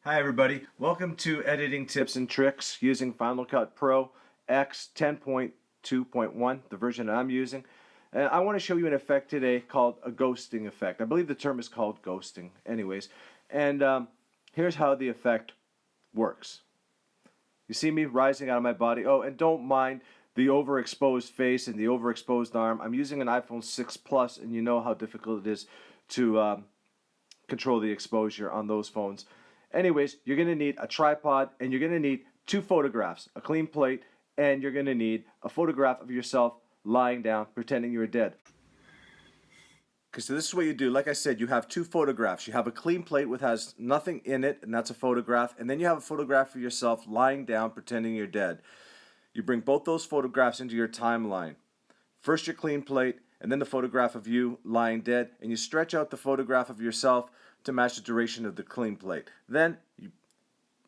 Hi everybody, welcome to editing tips and tricks using Final Cut Pro X 10.2.1, the version I'm using. And I want to show you an effect today called a ghosting effect. I believe the term is called ghosting anyways. And here's how the effect works. You see me rising out of my body. Oh, and don't mind the overexposed face and the overexposed arm. I'm using an iPhone 6 Plus, and you know how difficult it is to control the exposure on those phones. Anyways, you're going to need a tripod, and you're going to need two photographs, a clean plate, and you're going to need a photograph of yourself lying down pretending you're dead. Okay, so this is what you do. Like I said, you have two photographs. You have a clean plate which has nothing in it, and that's a photograph, and then you have a photograph of yourself lying down pretending you're dead. You bring both those photographs into your timeline. First your clean plate, and then the photograph of you lying dead, and you stretch out the photograph of yourself to match the duration of the clean plate. Then you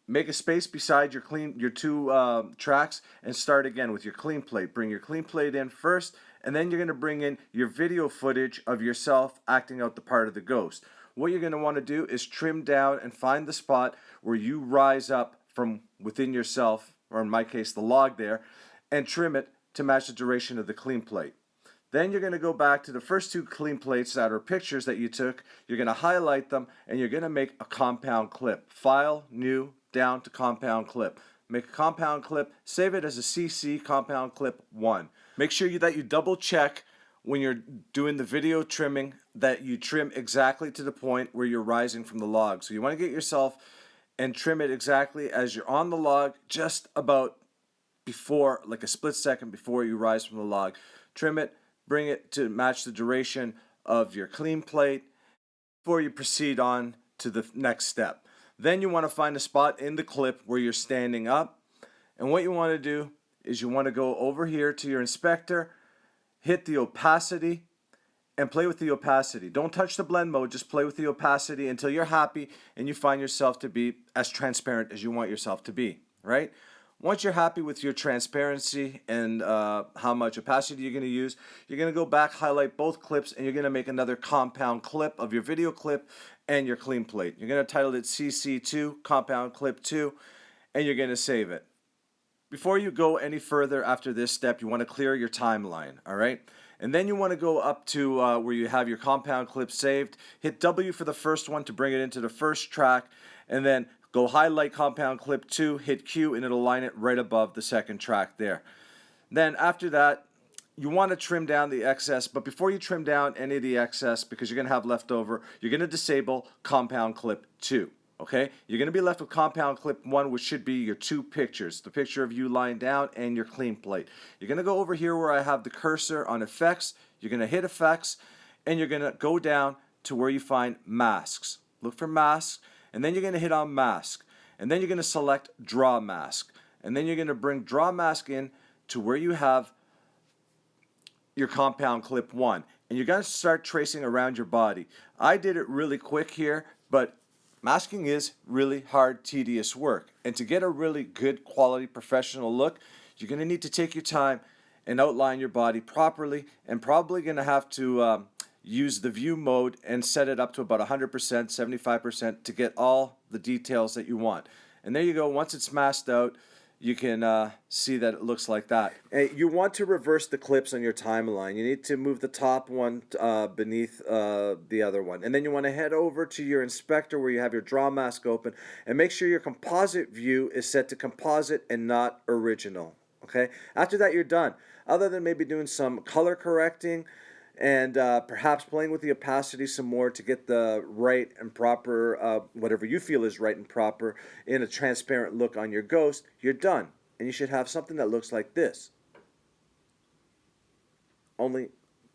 make a space beside your two tracks and start again with your clean plate. Bring your clean plate in first, and then you're going to bring in your video footage of yourself acting out the part of the ghost. What you're going to want to do is trim down and find the spot where you rise up from within yourself, or in my case the log there, and trim it to match the duration of the clean plate. Then you're going to go back to the first two clean plates that are pictures that you took. You're going to highlight them, and you're going to make a compound clip. File, new, down to compound clip. Make a compound clip, save it as a CC compound clip 1. Make sure that you double check when you're doing the video trimming that you trim exactly to the point where you're rising from the log. So you want to get yourself and trim it exactly as you're on the log, just about before, like a split second before you rise from the log. Trim it. Bring it to match the duration of your clean plate before you proceed on to the next step. Then you want to find a spot in the clip where you're standing up. And what you want to do is you want to go over here to your inspector, hit the opacity, and play with the opacity. Don't touch the blend mode, just play with the opacity until you're happy and you find yourself to be as transparent as you want yourself to be, right? Once you're happy with your transparency and how much opacity you're going to use, you're going to go back, highlight both clips, and you're going to make another compound clip of your video clip and your clean plate. You're going to title it CC2, compound clip 2, and you're going to save it. Before you go any further after this step, you want to clear your timeline, all right? And then you want to go up to where you have your compound clip saved. Hit W for the first one to bring it into the first track, and then go highlight compound clip 2, hit Q, and it'll line it right above the second track there. Then after that, you want to trim down the excess, but before you trim down any of the excess, because you're going to have leftover, you're going to disable compound clip 2. Okay? You're going to be left with compound clip 1, which should be your two pictures, the picture of you lying down and your clean plate. You're going to go over here where I have the cursor on effects. You're going to hit effects, and you're going to go down to where you find masks. Look for masks. And then you're going to hit on mask. And then you're going to select draw mask. And then you're going to bring draw mask in to where you have your compound clip 1. And you're going to start tracing around your body. I did it really quick here, but masking is really hard, tedious work. And to get a really good quality professional look, you're going to need to take your time and outline your body properly, and probably going to have to use the view mode and set it up to about 100%, 75% to get all the details that you want. And there you go. Once it's masked out, you can see that it looks like that. You want to reverse the clips on your timeline. You need to move the top one beneath the other one. And then you want to head over to your inspector where you have your draw mask open, and make sure your composite view is set to composite and not original. Okay? After that, you're done. Other than maybe doing some color correcting, and perhaps playing with the opacity some more to get the right and proper, whatever you feel is right and proper, in a transparent look on your ghost, you're done. And you should have something that looks like this. Only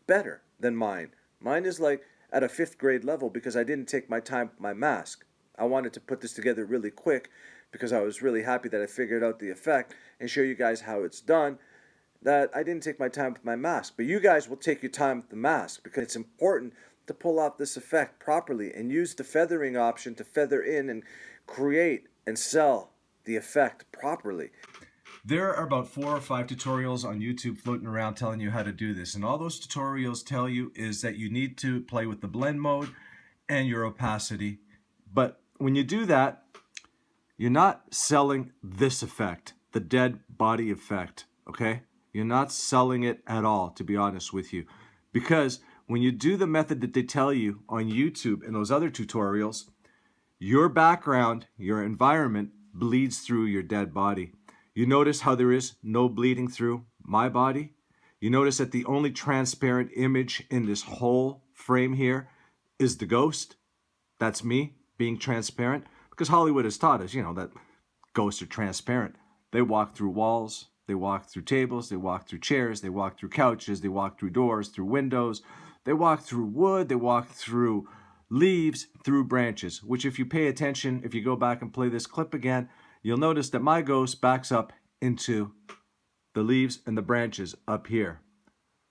better than mine. Mine is like at a 5th grade level because I didn't take my time with my mask. I wanted to put this together really quick because I was really happy that I figured out the effect and show you guys how it's done, that I didn't take my time with my mask. But you guys will take your time with the mask because it's important to pull off this effect properly and use the feathering option to feather in and create and sell the effect properly. There are about 4 or 5 tutorials on YouTube floating around telling you how to do this, and all those tutorials tell you is that you need to play with the blend mode and your opacity. But when you do that, You're not selling this effect, the dead body effect, okay? You're not selling it at all, to be honest with you. Because when you do the method that they tell you on YouTube and those other tutorials, your background, your environment bleeds through your dead body. You notice how there is no bleeding through my body? You notice that the only transparent image in this whole frame here is the ghost. That's me being transparent. Because Hollywood has taught us, that ghosts are transparent. They walk through walls, they walk through tables, they walk through chairs, they walk through couches, they walk through doors, through windows, they walk through wood, they walk through leaves, through branches, which if you pay attention, if you go back and play this clip again, you'll notice that my ghost backs up into the leaves and the branches up here,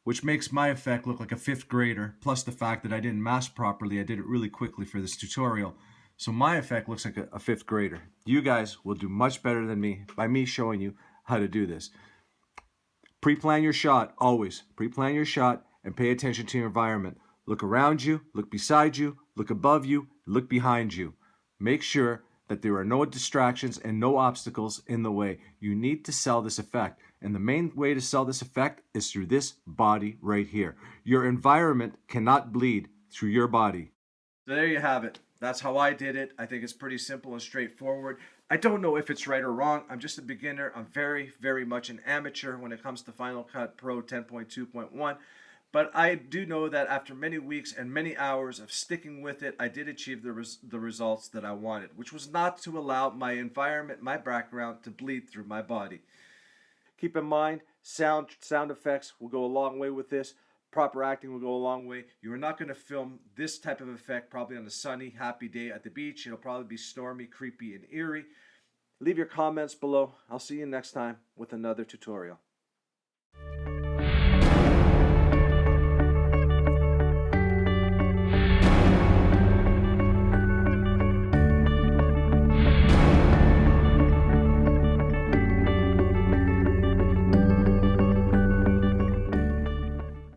which makes my effect look like a 5th grader, plus the fact that I didn't mask properly. I did it really quickly for this tutorial. So my effect looks like a 5th grader. You guys will do much better than me by me showing you how to do this. Pre-plan your shot, always. Pre-plan your shot and pay attention to your environment. Look around you, look beside you, look above you, look behind you. Make sure that there are no distractions and no obstacles in the way. You need to sell this effect. And the main way to sell this effect is through this body right here. Your environment cannot bleed through your body. So there you have it. That's how I did it. I think it's pretty simple and straightforward. I don't know if it's right or wrong. I'm just a beginner. I'm very, very much an amateur when it comes to Final Cut Pro 10.2.1. But I do know that after many weeks and many hours of sticking with it, I did achieve the results that I wanted, which was not to allow my environment, my background, to bleed through my body. Keep in mind, sound effects will go a long way with this. Proper acting will go a long way. You are not going to film this type of effect probably on a sunny, happy day at the beach. It'll probably be stormy, creepy, and eerie. Leave your comments below. I'll see you next time with another tutorial.